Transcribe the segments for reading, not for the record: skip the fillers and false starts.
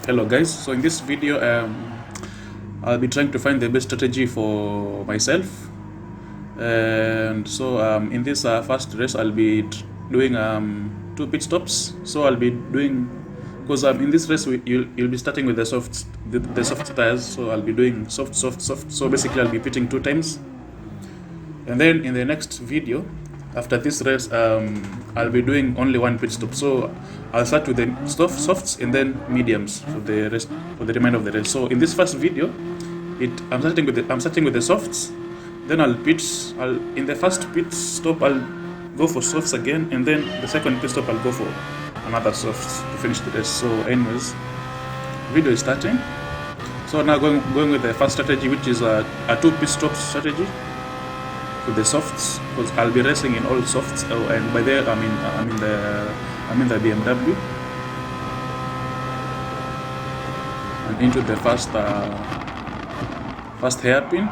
Hello guys, so in this video I'll be trying to find the best strategy for myself, and so in this first race I'll be doing 2 pit stops. So I'll be doing, because in this race you'll be starting with the soft tires, so I'll be doing soft. So basically I'll be pitting 2 times, and then in the next video after this race I'll be doing only 1 pit stop. So I'll start with the softs and then mediums for the remainder of the race. So in this first video I'm starting with the softs, then I'll pitch. In the first pit stop I'll go for softs again, and then the second pit stop I'll go for another softs to finish the race. So anyways, video is starting. So now going with the first strategy, which is a 2 pit stop strategy with the softs, because I'll be racing in all softs. And by there I'm in the BMW and into the first hairpin.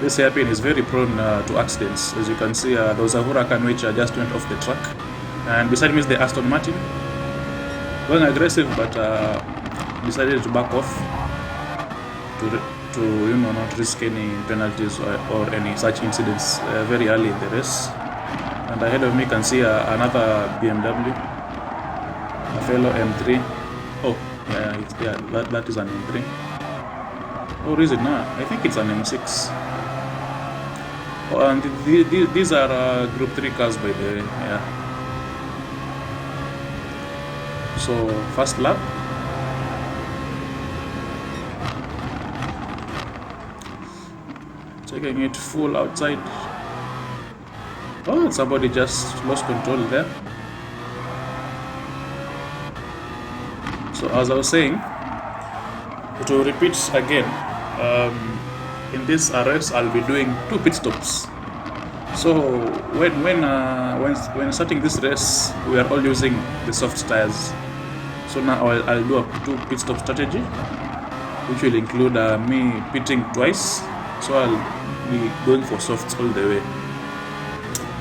This hairpin is very prone to accidents. As you can see, there was a Huracan which just went off the track, and beside me is the Aston Martin, going aggressive, but decided to back off to not risk any penalties or any such incidents very early in the race. And ahead of me you can see another BMW, a fellow M3. Oh yeah, that is an M3. Or is it now? I think it's an M6. Oh, and these are Group 3 cars, by the way. Yeah. So first lap. Taking it full outside. Oh, somebody just lost control there. So as I was saying, to repeat again, in this race I'll be doing 2 pit stops. So when starting this race we are all using the soft tires. So now I'll do a 2 pit stop strategy, which will include me pitting twice. So I'll be going for softs all the way.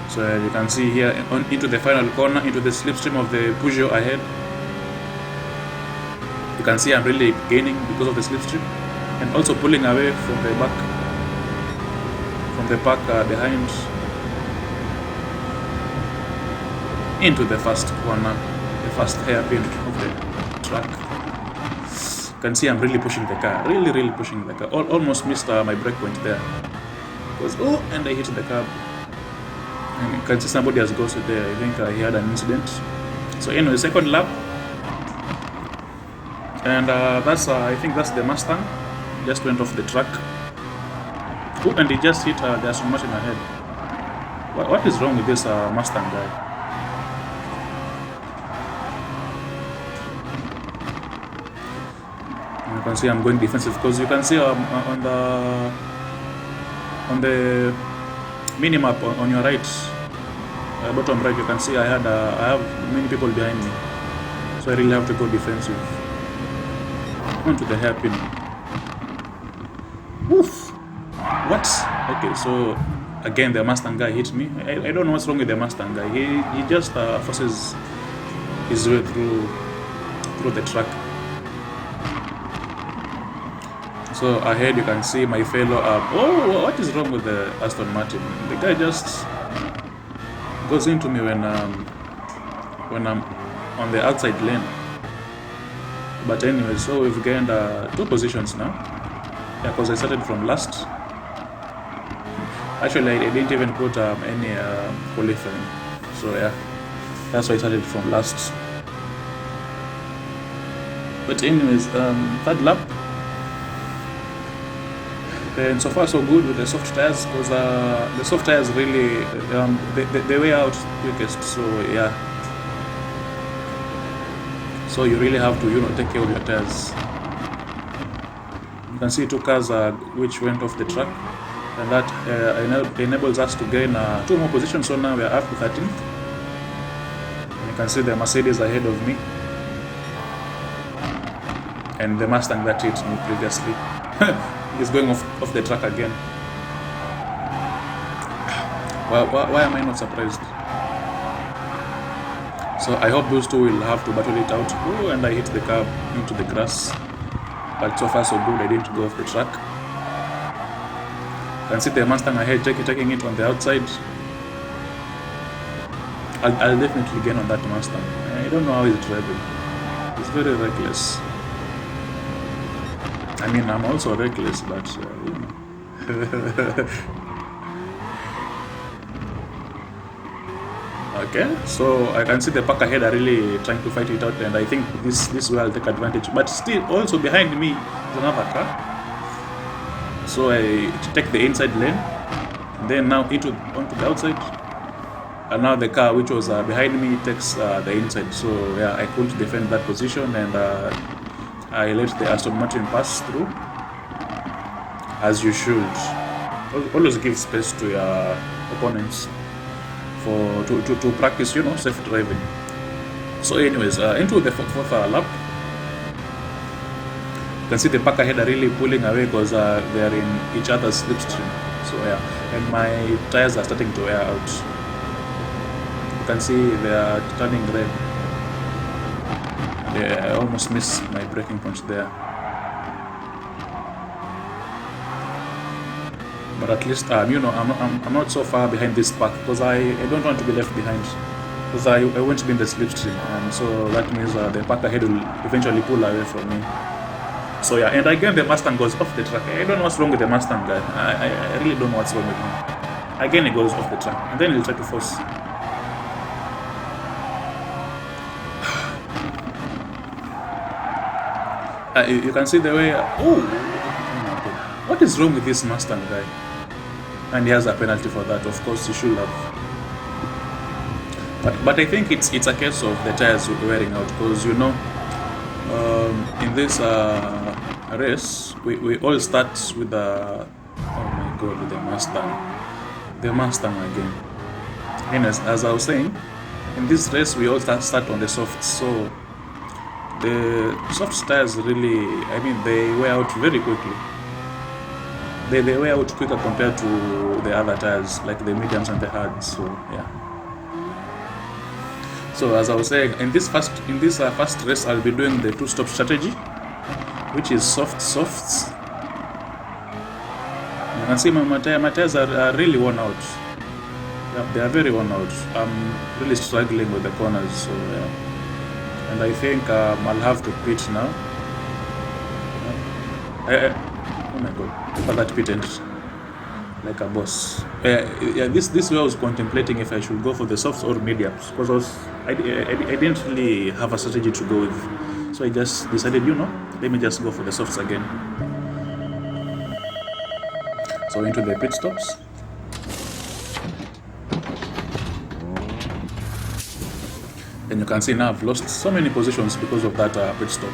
So you can see here into the final corner, into the slipstream of the Peugeot ahead. You can see I'm really gaining because of the slipstream, and also pulling away from the pack behind into the first corner, the first hairpin of the track. You can see I'm really pushing the car, really pushing the car. Almost missed my brake point there, because and I hit the curb. And you can see somebody has ghosted there. I think he had an incident. So anyway, second lap, and that's I think that's the Mustang. Just went off the track. Oh, and he just hit the Aston Martin ahead. What is wrong with this Mustang guy? And you can see I'm going defensive, because you can see on the minimap on your right, bottom right, you can see I have many people behind me, so I really have to go defensive onto the hairpin. Oof! What? Okay, so again the Mustang guy hit me. I don't know what's wrong with the Mustang guy. He just forces his way through the track. So ahead you can see my fellow oh, what is wrong with the Aston Martin? The guy just goes into me when I'm on the outside lane. But anyway, so we've gained 2 positions now. Yeah, because I started from last. Actually, I didn't even put any qualifying. So yeah, that's why I started from last. But anyways, third lap. And so far so good with the soft tires, because the soft tires really they wear out quickest. So yeah, so you really have to take care of your tires. You can see 2 cars which went off the track, and that enables us to gain 2 more positions. So now we are up to 13th, and you can see the Mercedes ahead of me, and the Mustang that hit me previously is going off the track again. Why am I not surprised? So I hope those two will have to battle it out. Oh, and I hit the car into the grass. But so far so good, I didn't go off the track. You can see the Mustang ahead taking it on the outside. I'll definitely gain on that Mustang. I don't know how he's driving. He's very reckless. I mean, I'm also reckless, but you know. Okay, so I can see the pack ahead are really trying to fight it out, and I think this way I'll take advantage. But still, also behind me is another car. So I take the inside lane, and then now onto the outside. And now the car which was behind me takes the inside. So yeah, I couldn't defend that position, and I let the Aston Martin pass through, as you should. Always give space to your opponents to practice, you know, safe driving. So anyways, into the fourth lap, you can see the pack ahead are really pulling away because they are in each other's slipstream. So yeah, and my tires are starting to wear out. You can see they are turning red. Yeah, I almost missed my braking point there. But at least, you know, I'm not so far behind this pack because I don't want to be left behind, because I won't be in the slipstream, and so that means the pack ahead will eventually pull away from me. So yeah, and again the Mustang goes off the track. I don't know what's wrong with the Mustang guy. I really don't know what's wrong with him. Again, he goes off the track, and then he'll try to force. You can see the way. Oh, what is wrong with this Mustang guy? And he has a penalty for that. Of course, he should have. But I think it's a case of the tires wearing out, because you know, in this race we all start with the, oh my god, with the Mustang again. And as I was saying, in this race we all start on the softs. So the soft tires really, I mean, they wear out very quickly. They wear out quicker compared to the other tires, like the mediums and the hards. So yeah. So as I was saying, in this first race, I'll be doing the two-stop strategy, which is softs. You can see my tires are really worn out. Yeah, they are very worn out. I'm really struggling with the corners. So yeah, and I think I'll have to pit now. Oh my god, look at that pit end, like a boss. Yeah, this way I was contemplating if I should go for the softs or mediums, because I didn't really have a strategy to go with. So I just decided, you know, let me just go for the softs again. So into the pit stops. And you can see now I've lost so many positions because of that pit stop.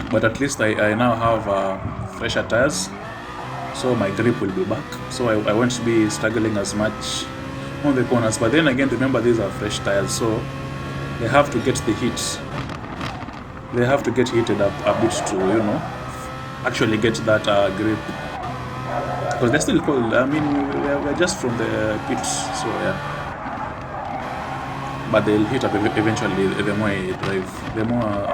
But at least I now have fresher tires, so my grip will be back. So I won't be struggling as much on the corners. But then again, remember, these are fresh tires, so they have to get the heat. They have to get heated up a bit to, you know, actually get that grip. Because they're still cold. I mean, we're just from the pits, so yeah. But they'll heat up eventually. The more I drive, the more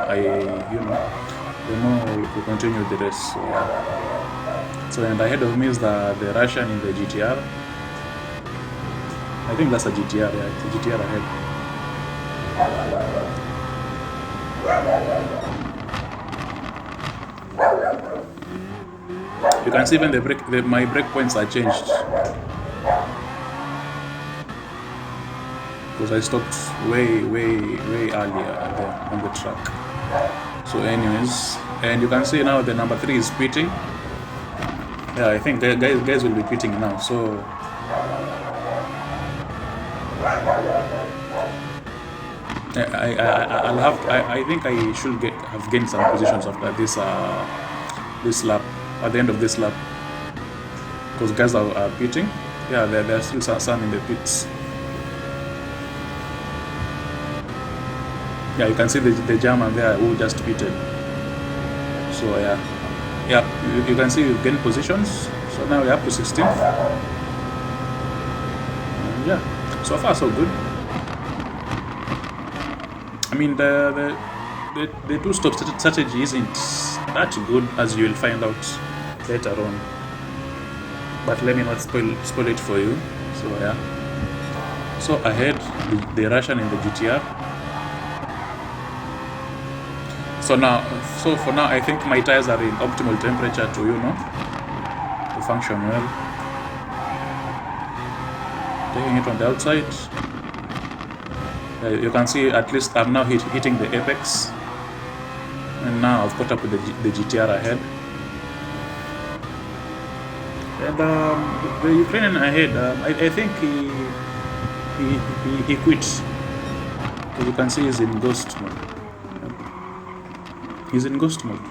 the more we continue the race. So, yeah. So, and ahead of me is the Russian in the GTR. I think that's a GTR, yeah, it's a GTR ahead. You can see even my brake points are changed, because I stopped way earlier there on the track. So anyways, and you can see now the number 3 is pitting. Yeah, I think the guys will be pitting now. So I think I should have gained some positions after this lap, at the end of this lap, because guys are pitting. Yeah, there are still some in the pits. Yeah, you can see the German there who just pitted. So yeah, you can see you gain positions. So now we're up to 16th. So far, so good. I mean, the two-stop strategy isn't that good, as you will find out later on. But let me not spoil it for you. So yeah. So ahead, the Russian in the GTR. So for now, I think my tires are in optimal temperature to function well. Taking it on the outside. You can see at least I'm now hitting the apex, and now I've caught up with the GTR ahead. And the Ukrainian ahead, I think he quit. So you can see he's in ghost mode. He's in ghost mode.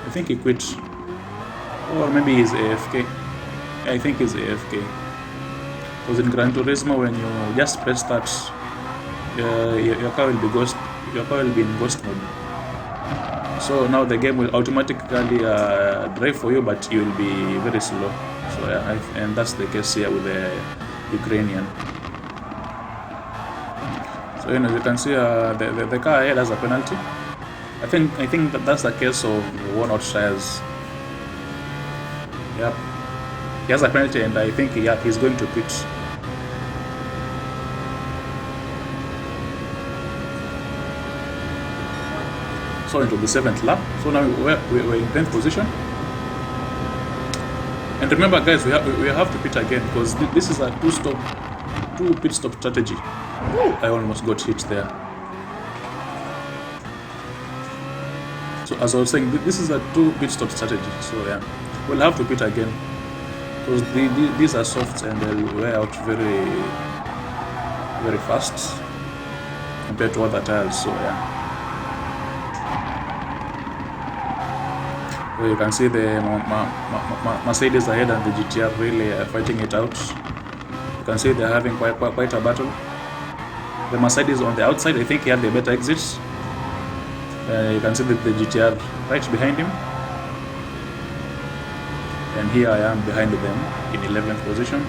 I think he quit, or maybe he's AFK. I think he's AFK. Because in Gran Turismo, when you just press start, your car will be ghost. Your car will be in ghost mode. So now the game will automatically drive for you, but you will be very slow. So and that's the case here with the Ukrainian. So as you can see, the car ahead has a penalty. I think that's the case of worn-out tires. Yep, he has a penalty, and I think he's going to quit. So into the 7th lap. So now we're in 10th position. And remember, guys, we have to pit again, because this is a two pit stop strategy. I almost got hit there. So as I was saying, this is a 2 pit stop strategy. So yeah, we'll have to pit again, because these are softs and they'll wear out very, very fast compared to other tires. So yeah. So you can see the Mercedes ahead and the GTR really fighting it out. You can see they're having quite a battle. The Mercedes on the outside, I think he had the better exit. You can see the GTR right behind him. And here I am behind them in 11th position.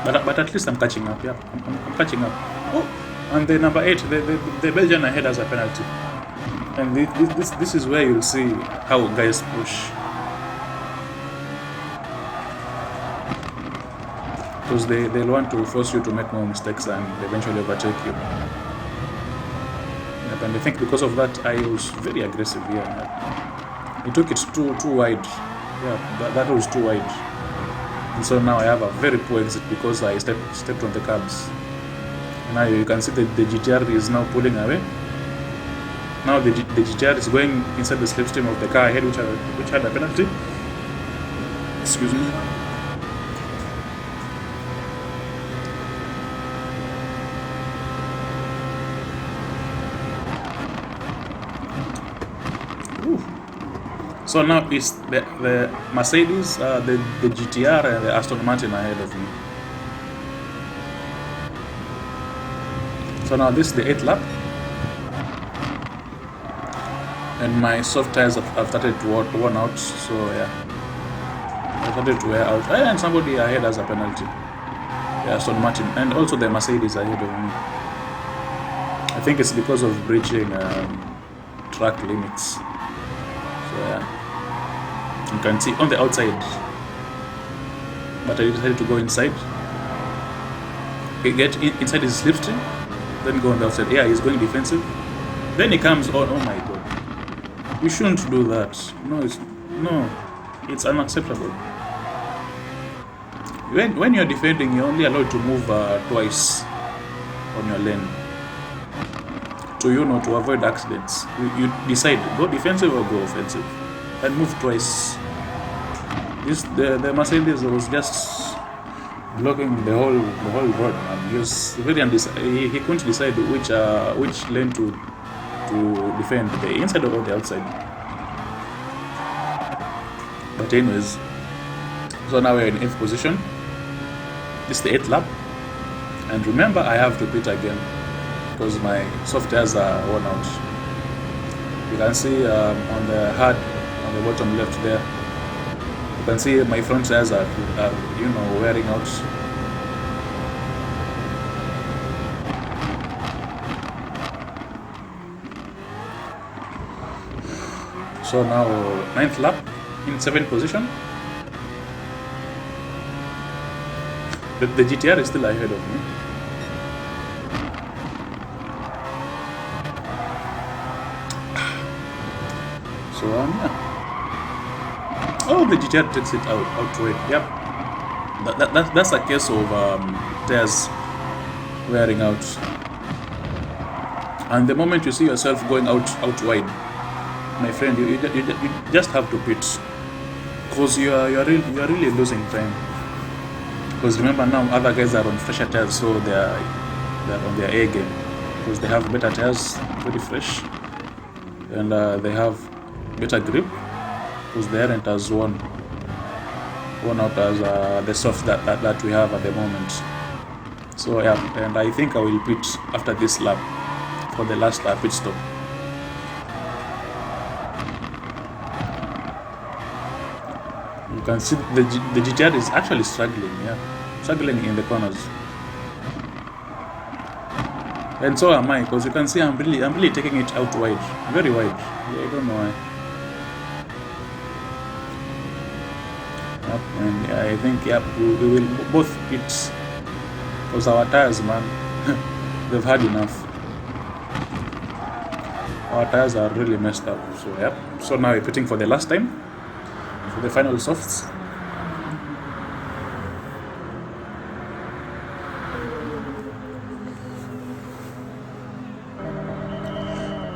But at least I'm catching up. Yeah, I'm catching up. Oh, and the number 8, the Belgian ahead has a penalty. And this is where you'll see how guys push. Because they'll want to force you to make more mistakes and eventually overtake you. Yep, and I think because of that, I was very aggressive here. He took it too wide. Yeah, that was too wide. And so now I have a very poor exit because I stepped on the curbs. Now you can see that the GTR is now pulling away. Now the GTR is going inside the slipstream of the car ahead, which had a penalty. Excuse me. So now it's the Mercedes, the GTR, and the Aston Martin ahead of me. So now this is the 8th lap. And my soft tires have started to worn out, so yeah. I started to wear out. And somebody ahead has a penalty. The Aston Martin, and also the Mercedes ahead of me. I think it's because of breaching track limits. So yeah. You can see on the outside, but I decided to go inside. Get inside his slipstream, then go on the outside. Yeah, he's going defensive. Then he comes on. Oh my god! You shouldn't do that. No, it's unacceptable. When you're defending, you're only allowed to move twice on your lane to avoid accidents. You decide, go defensive or go offensive, and move twice. The Mercedes was just blocking the whole road, and he was very he couldn't decide which lane to defend, the inside or the outside. But anyways, so now we're in 8th position. This is the 8th lap, and remember I have to pit again because my soft tires are worn out. You can see on the hard on the bottom left there, You can see my front tires are wearing out. So now 9th lap in 7th position. The GTR is still ahead of me. So yeah. Oh, the GTR takes it out wide. Yep. That's a case of tires wearing out. And the moment you see yourself going out wide, my friend, you just have to pit, because you are really losing time. Because remember, now other guys are on fresher tires, so they're on their A game, because they have better tires, very fresh, and they have better grip, because they aren't as worn out as the softs that we have at the moment. So yeah, and I think I will pit after this lap for the last pit stop. You can see the GTR is actually struggling in the corners, and so am I, because you can see I'm really taking it out wide, very wide. I don't know why. Yep, and I think we will both pit, because our tires, man, they've had enough. Our tires are really messed up. So yep. So now we're pitting for the last time, for the final softs.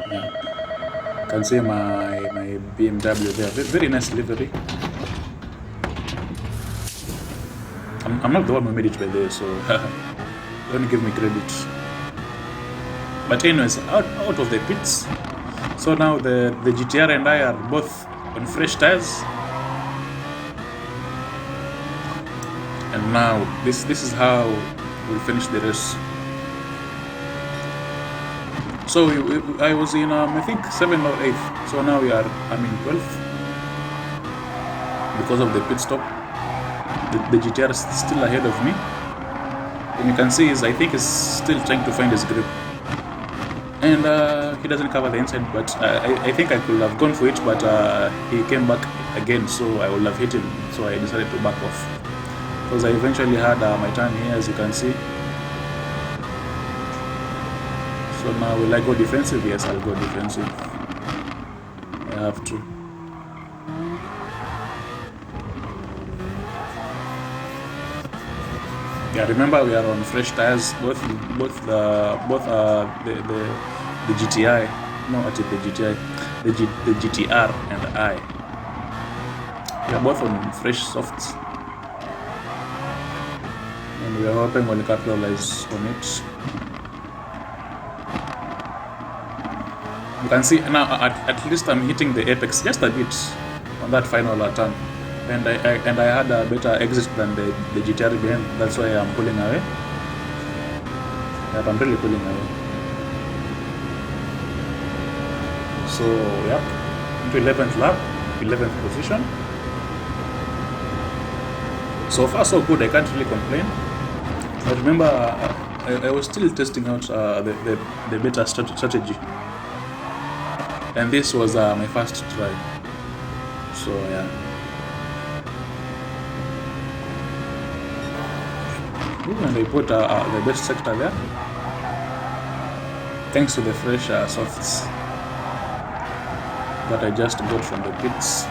Yeah. You can see my BMW there. Very nice livery. I'm not the one who made it by there, so don't give me credit. But anyways, out of the pits. So now the GTR and I are both on fresh tires. And now this is how we finish the race. So I was in I think 7th or 8th. So now I'm in 12th because of the pit stop. The GTR is still ahead of me, and you can see I think he's still trying to find his grip, and he doesn't cover the inside. But I think I could have gone for it, but he came back again, so I would have hit him. So I decided to back off, because I eventually had my turn here, as you can see. So now will I go defensive? Yes, I'll go defensive. I have to. Yeah, remember we are on fresh tires, both the GTI, no, actually the GTI, the GTR and I. We are both on fresh softs, and we are hoping we'll capitalize on it. You can see now at least I'm hitting the apex just a bit on that final turn. And I had a better exit than the GTR behind. That's why I'm pulling away. Yep, I'm really pulling away. So yep, into 11th lap, 11th position. So far so good. I can't really complain. But remember, I was still testing out the better strategy, and this was my first try. So yeah. And I put the best sector there, thanks to the fresh softs that I just got from the pits.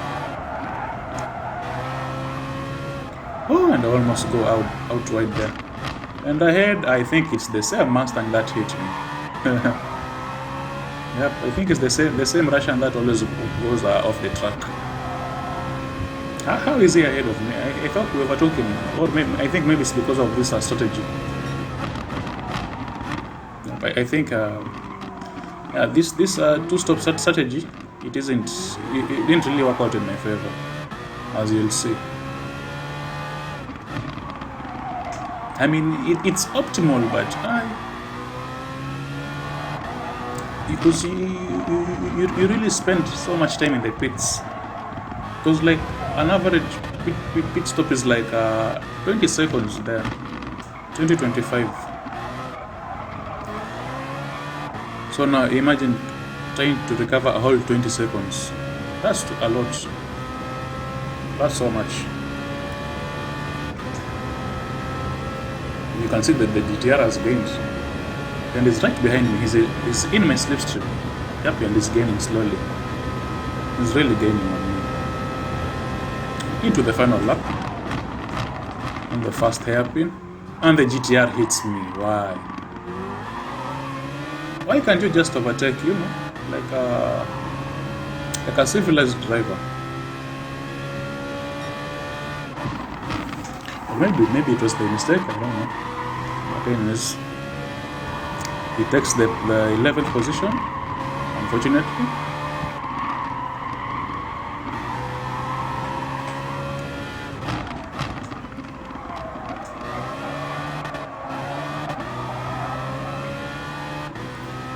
Oh, and I almost go out wide there. And ahead, I think it's the same Mustang that hit me. Yep, I think it's the same Russian that always goes off the track. How is he ahead of me? I thought we were talking, or maybe I think maybe it's because of this strategy. I think this two-stop strategy, it didn't really work out in my favor, as you'll see. I mean, it's optimal, but because you really spend so much time in the pits, because like an average pit stop is like 20 seconds there, 20-25. So now imagine trying to recover a whole 20 seconds. That's a lot. That's so much. You can see that the GTR has gained, and he's right behind me. He's in my slipstream. Yep, and he's gaining slowly. He's really gaining on me. Into the final lap, on the first hairpin, and the GTR hits me. Why? Why can't you just overtake, like a civilized driver? Or maybe it was the mistake, I don't know. But anyways, he takes the 11th position, unfortunately.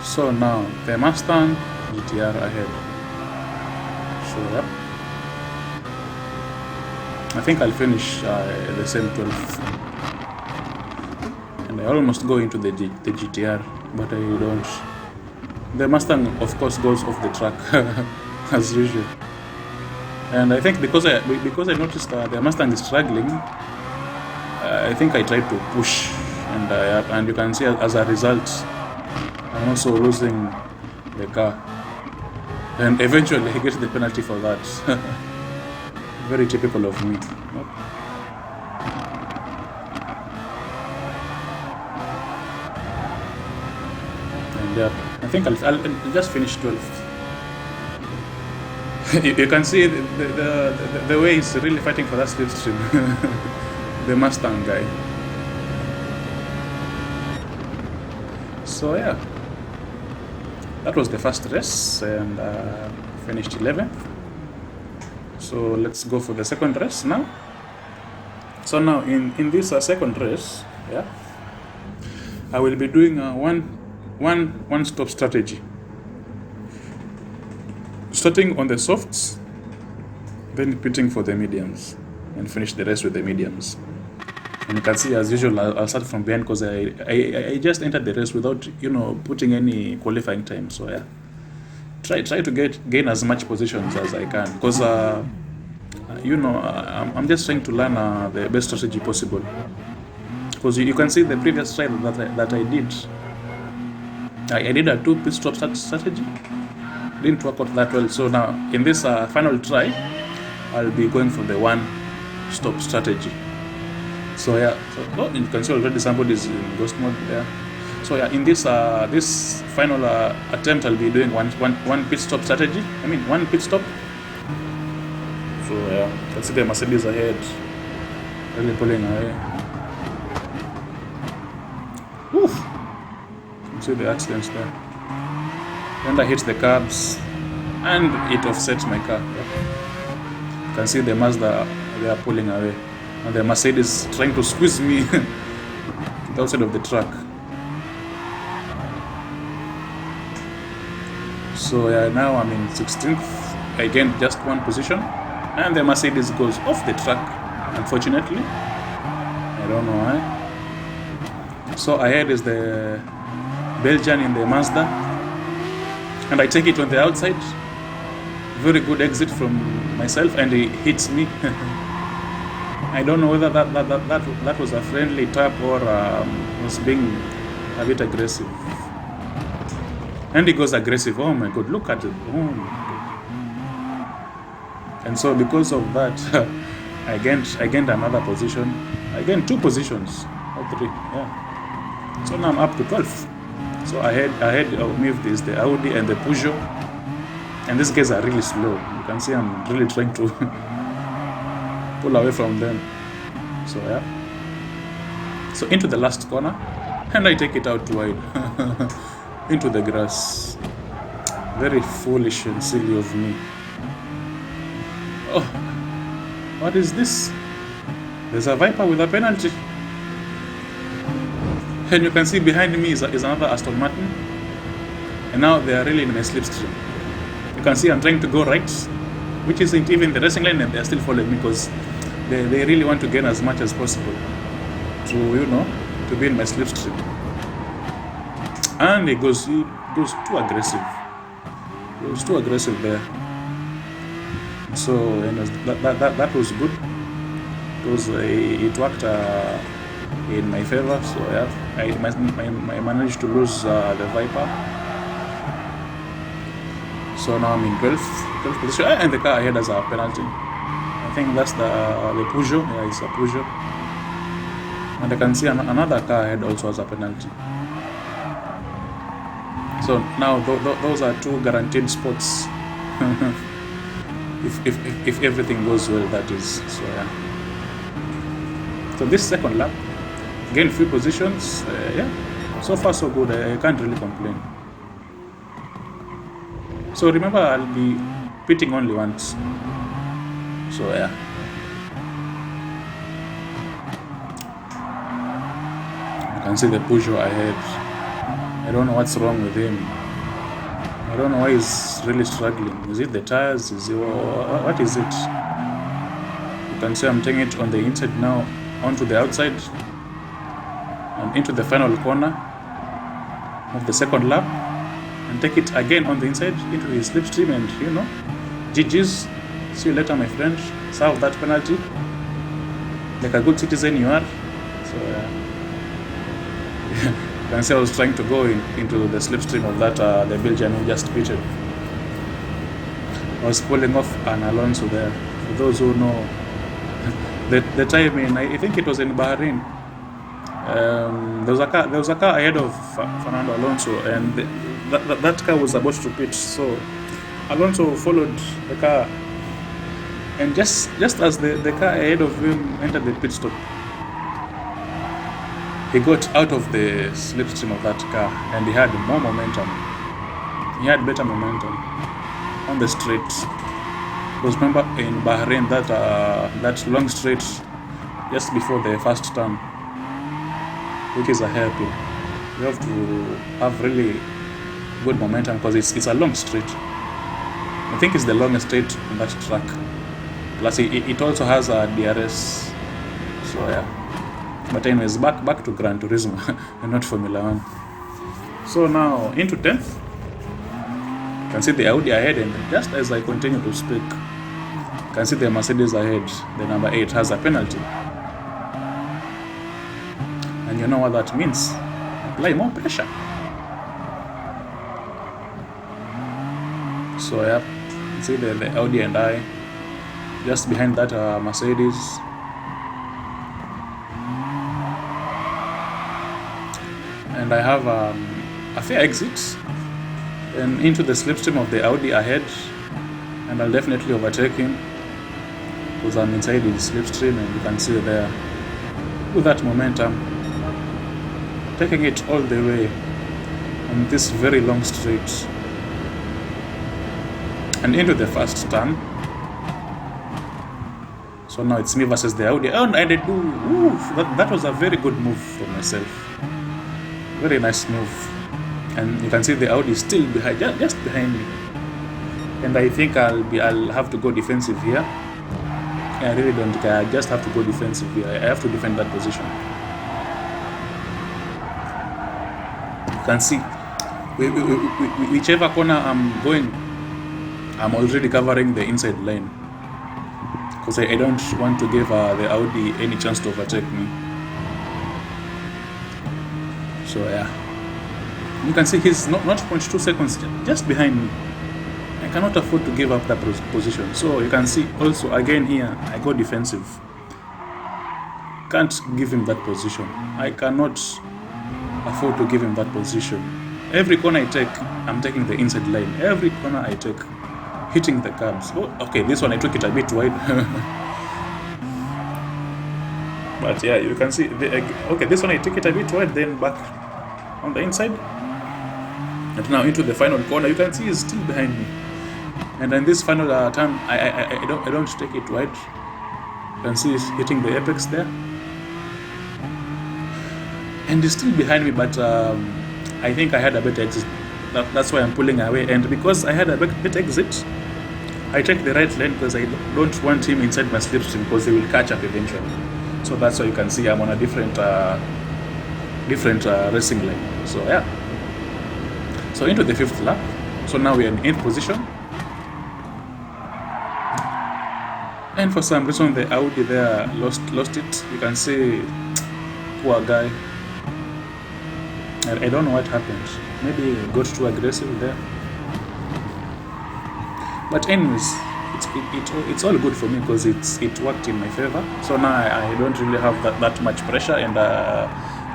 So now the Mustang GTR ahead. So yep, I think I'll finish the same 12th, and I almost go into the GTR, but I don't. The Mustang, of course, goes off the track as usual, and I think because I noticed the Mustang is struggling, I think I tried to push, and you can see as a result, I'm also losing the car, and eventually I get the penalty for that. Very typical of me. And I think I'll just finish 12th. You can see the way he's really fighting for that slipstream. The Mustang guy. So yeah, that was the first race, and finished 11th. So let's go for the second race now. So now in this second race, yeah, I will be doing one stop strategy, starting on the softs, then pitting for the mediums, and finish the race with the mediums. And you can see, as usual, I'll start from behind because I just entered the race without putting any qualifying time. So yeah, try to gain as much positions as I can, because I'm just trying to learn the best strategy possible. Because you can see the previous try that I did. I did a 2 pit stop strategy. Didn't work out that well. So now in this final try, I'll be going for the 1 stop strategy. So yeah, you can see already somebody's in ghost mode there. So yeah, in this this final attempt, I'll be doing one pit stop strategy. I mean 1 pit stop. So yeah, you can see the Mercedes ahead, really pulling away. Oof! You can see the accidents there. And I hit the curbs, and it offsets my car. You can see the Mazda, they are pulling away, and the Mercedes trying to squeeze me to the outside of the track. So yeah, now I'm in 16th. I gained just 1 position, and the Mercedes goes off the track, unfortunately. I don't know why. So ahead is the Belgian in the Mazda, and I take it on the outside. Very good exit from myself, and he hits me. I don't know whether that was a friendly tap or was being a bit aggressive. And he goes aggressive. Oh my God, look at it. Oh my God. And so because of that, I gained another position. I gained 2 positions, or 3. Yeah. So now I'm up to 12th. So ahead of me is the Audi and the Peugeot, and these guys are really slow. You can see I'm really trying to pull away from them. So yeah. So into the last corner, and I take it out wide into the grass. Very foolish and silly of me. Oh, what is this? There's a Viper with a penalty. And you can see behind me is another Aston Martin. And now they are really in my slipstream. You can see I'm trying to go right, which isn't even the racing line, and they're still following me because they really want to gain as much as possible to be in my slipstream. And he goes too aggressive. He was too aggressive there. So that was good. It worked in my favor. So yeah, I managed to lose the Viper. So now I'm in 12th position, and the car ahead has a penalty. I think that's the Peugeot. Yeah, it's a Peugeot. And I can see another car ahead also has a penalty. So now those are 2 guaranteed spots. if everything goes well, that is. So yeah. So this second lap, gained few positions. Yeah, so far so good. I can't really complain. So remember, I'll be pitting only once. So yeah. You can see the Peugeot ahead. I don't know what's wrong with him. I don't know why he's really struggling. Is it the tires? What is it? You can see I'm taking it on the inside now, onto the outside, and into the final corner of the second lap, and take it again on the inside into his slipstream, and GG's. See you later, my friend. Serve that penalty like a good citizen you are. So you can see I was trying to go into the slipstream of that the Belgian who just pitted. I was pulling off an Alonso there. For those who know, the time I think it was in Bahrain. There was a car ahead of Fernando Alonso, and that car was about to pitch. So Alonso followed the car, and just as the car ahead of him entered the pit stop, he got out of the slipstream of that car, and he had more momentum. He had better momentum on the straight. Because remember in Bahrain, that long straight just before the first turn, which is a hairpin, you have to have really good momentum because it's a long straight. I think it's the longest straight on that track. Plus it also has a DRS. So yeah. But anyways, back to Gran Turismo and not Formula 1. So now into 10th. You can see the Audi ahead, and just as I continue to speak, you can see the Mercedes ahead. The number 8 has a penalty. And you know what that means? Apply more pressure. So yeah, you see the Audi and I just behind that Mercedes. And I have a fair exit and into the slipstream of the Audi ahead, and I'll definitely overtake him because I'm inside his slipstream, and you can see there with that momentum, taking it all the way on this very long straight and into the first turn. So now it's me versus the Audi. Oh, and I did that was a very good move for myself. Very nice move. And you can see the Audi is still behind, just behind me. And I think I'll have to go defensive here. I really don't care. I just have to go defensive here. I have to defend that position. You can see whichever corner I'm going, I'm already covering the inside lane because I don't want to give the Audi any chance to overtake me. So yeah, you can see he's not 0.2 seconds just behind me. I cannot afford to give up that position. So you can see also again here I go defensive. Can't give him that position. I cannot afford to give him that position. Every corner I take, I'm taking the inside line. Every corner I take, hitting the curbs. Oh, okay, this one I took it a bit wide. But yeah, you can see, okay, this one I took it a bit wide, then back on the inside. And now into the final corner, you can see he's still behind me. And in this final turn, I don't take it wide. You can see he's hitting the apex there. And he's still behind me, but I think I had a better exit. That's why I'm pulling away. And because I had a better exit, I take the right lane because I don't want him inside my slipstream because he will catch up eventually. So that's why you can see I'm on a different racing lane. So yeah. So into the 5th lap. So now we are in 8th position. And for some reason the Audi there lost it. You can see, poor guy. I don't know what happened. Maybe he got too aggressive there. But anyways, it's all good for me because it worked in my favor. So now I don't really have that much pressure, and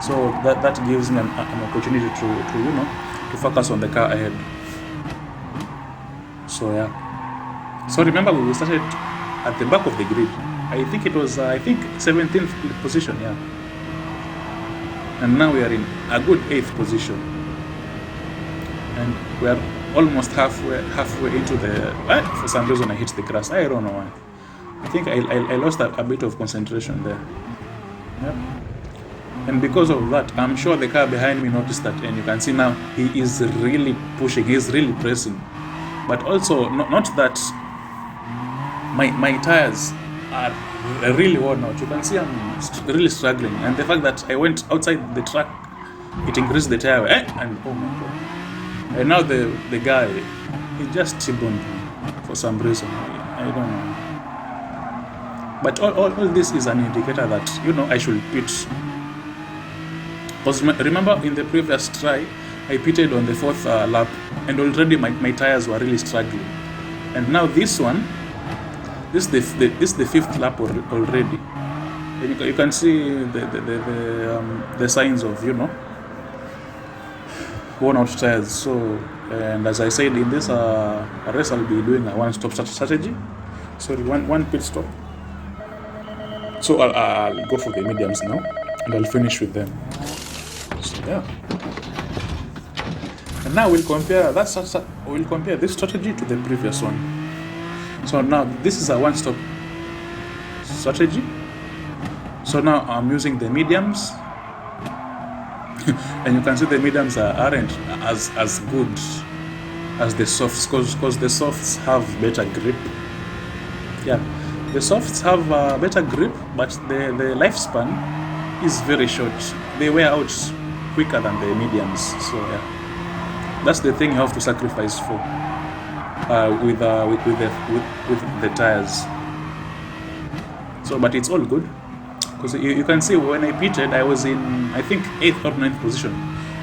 so that gives me an opportunity to focus on the car ahead. So yeah. So remember, we started at the back of the grid. I think it was 17th position, yeah. And now we are in a good 8th position, and we are almost halfway into the. For some reason, I hit the grass. I don't know why. I think I lost a bit of concentration there. Yep. And because of that, I'm sure the car behind me noticed that, and you can see now he is really pushing. He's really pressing. But also, not that my tires are really worn out. You can see I'm really struggling, and the fact that I went outside the track, it increased the tire wear. And oh my god! And now the guy, he just T-boned me for some reason. I don't know. But all this is an indicator that, I should pit. Because remember in the previous try, I pitted on the 4th lap, and already my tires were really struggling. And now this one, this is the 5th lap already. And you can see the signs of, worn out tires. So, and as I said, in this race I'll be doing a one-stop strategy. Sorry, one pit stop. So I'll go for the mediums now, and I'll finish with them. So yeah. And now we'll compare this strategy to the previous one. So now this is a one-stop strategy. So now I'm using the mediums. And you can see the mediums aren't as good as the softs, because the softs have better grip. Yeah, the softs have better grip, but the lifespan is very short. They wear out quicker than the mediums. So yeah, that's the thing you have to sacrifice for with the tires. So, but it's all good. Because you can see when I pitted, I was in, I think, 8th or 9th position.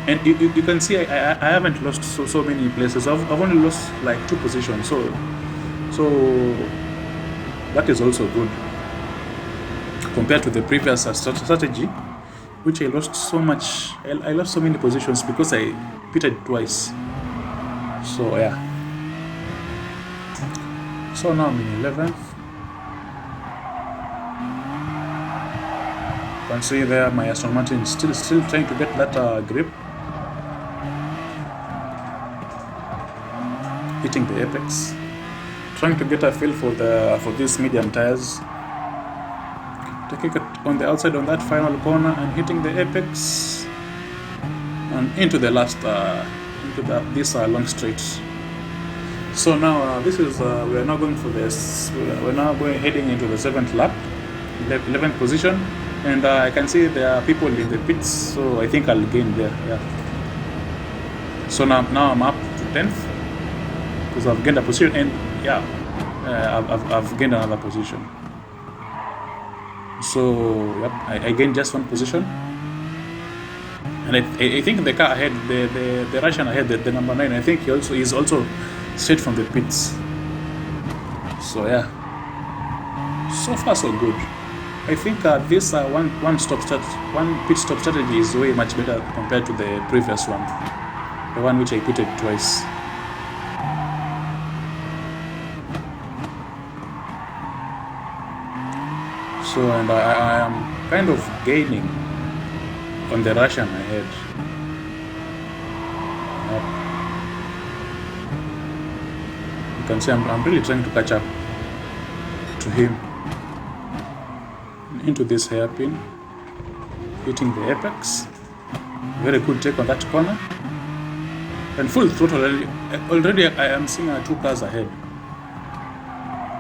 And you can see I haven't lost so many places. I've only lost like 2 positions. So that is also good. Compared to the previous strategy, which I lost so much. I lost so many positions because I pitted twice. So yeah. So now I'm in 11th. You can see there my Aston Martin still trying to get that grip. Hitting the apex, trying to get a feel for these medium tires. Taking it on the outside on that final corner and hitting the apex, and into the last this long straight. So now this is we are now going for this. We're now heading into the 7th lap, 11th position. And I can see there are people in the pits, so I think I'll gain there. Yeah. So now I'm up to 10th because I've gained a position, and yeah, I've gained another position. So yep, I gained just 1 position, and I think the car ahead, the Russian ahead, the number 9, I think he's also straight from the pits. So yeah, so far so good. I think this one pit stop strategy is way much better compared to the previous one, the one which I pitted twice. So, and I am kind of gaining on the Russian ahead. You can see I'm really trying to catch up to him. Into this hairpin, hitting the apex. Very good take on that corner, and full throttle already. I am seeing 2 cars ahead.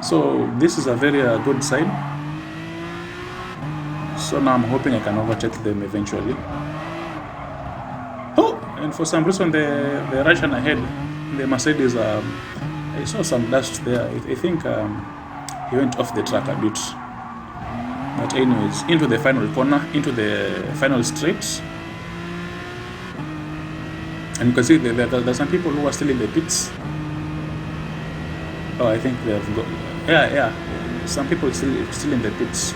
So this is a very good sign. So now I'm hoping I can overtake them eventually. Oh, and for some reason the Russian ahead, the Mercedes, I saw some dust there. I think he went off the track a bit. But anyways, into the final corner, into the final straight. And you can see there's some people who are still in the pits. Oh, I think they have got... Yeah. Some people still in the pits.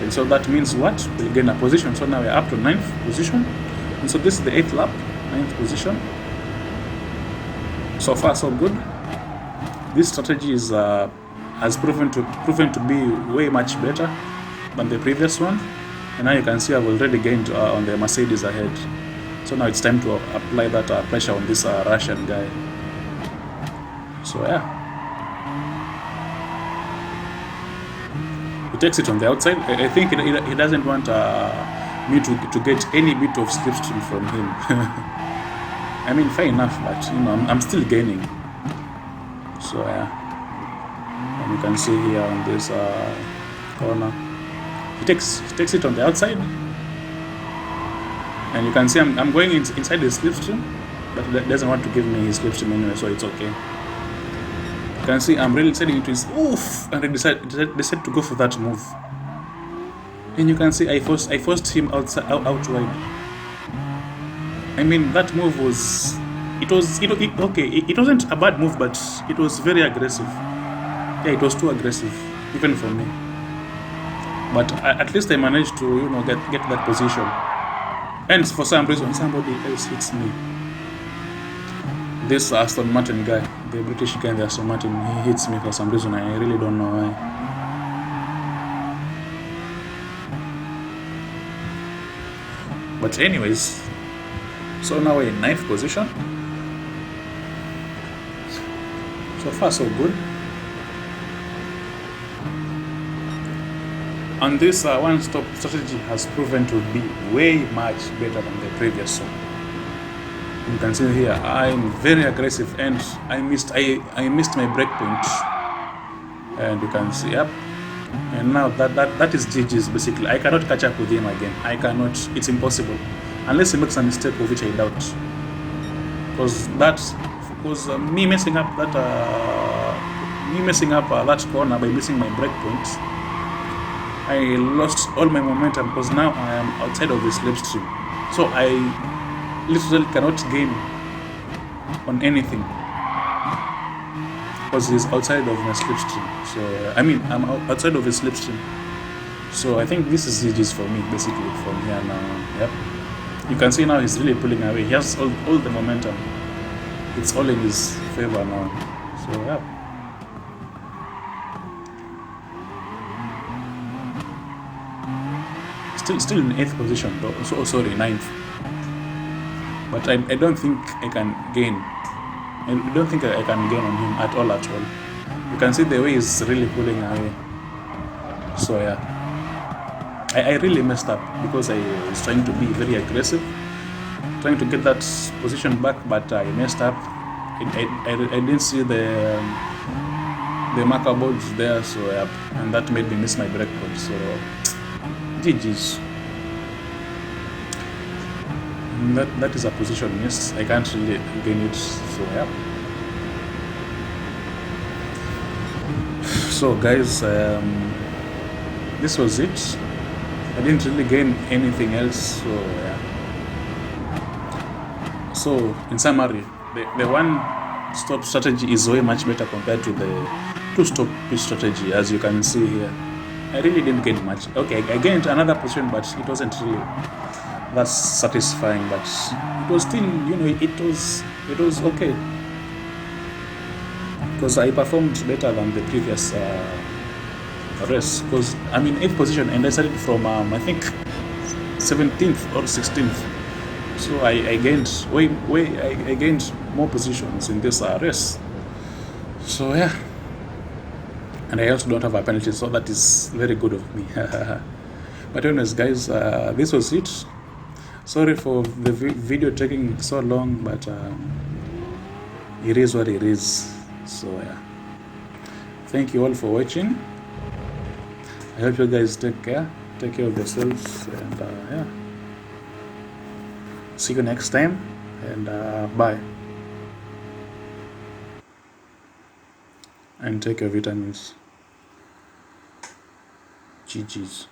And so that means what? We'll gain a position. So now we're up to 9th position. And so this is the 8th lap, 9th position. So far, so good. This strategy is has proven to be way much better than the previous one. And now you can see I've already gained on the Mercedes ahead. So now it's time to apply that pressure on this Russian guy. So yeah. He takes it on the outside. I think he doesn't want me to get any bit of slipstream from him. I mean, fair enough, but you know, I'm still gaining. So yeah, and you can see here on this corner, he takes it on the outside, and you can see I'm going inside the slipstream, but he doesn't want to give me his slipstream anyway, so it's okay. You can see I'm really setting into his oof, and I decided to go for that move. And you can see I forced him out wide. I mean, that move was okay. It wasn't a bad move, but it was very aggressive. Yeah, it was too aggressive, even for me. But at least I managed to get that position. And for some reason, somebody else hits me. This Aston Martin guy, the British guy, the Aston Martin, he hits me for some reason. I really don't know why. But anyways, so now we're in 9th position. So far, so good. And this one-stop strategy has proven to be way much better than the previous one. You can see here I'm very aggressive, and I missed my break point. And you can see, yep. And now that is GG's basically. I cannot catch up with him again. I cannot. It's impossible, unless he makes a mistake, of which I doubt. Because me messing up that corner by missing my break point, I lost all my momentum, because now I am outside of the slipstream. So I literally cannot gain on anything, because he's outside of my slipstream. So I mean, I'm outside of his slipstream. So I think this is GG's for me, basically, from here now. Yep. You can see now he's really pulling away. He has all the momentum. It's all in his favor now. So yeah. Still in 8th position, though. So sorry, 9th. But I don't think I can gain. I don't think I can gain on him at all. You can see the way he's really pulling away. So yeah, I really messed up, because I was trying to be very aggressive, trying to get that position back, but I messed up. I didn't see the marker boards there, so yeah, and that made me miss my break point. So GG's. That is a position miss. I can't really gain it. So yeah. So guys, this was it. I didn't really gain anything else. So yeah. So in summary, the one-stop strategy is way much better compared to the two-stop strategy, as you can see here. I really didn't gain much. Okay, I gained another position, but it wasn't really that satisfying. But it was still, it was okay, because I performed better than the previous race. Because I'm in 8th position, and I started from I think 17th or 16th. So I gained I gained more positions in this race. So yeah. And I also don't have a penalty, so that is very good of me. But anyways, guys, this was it. Sorry for the video taking so long, but it is what it is. So yeah. Thank you all for watching. I hope you guys take care of yourselves, and yeah, see you next time, and bye, and take your vitamins. GG's.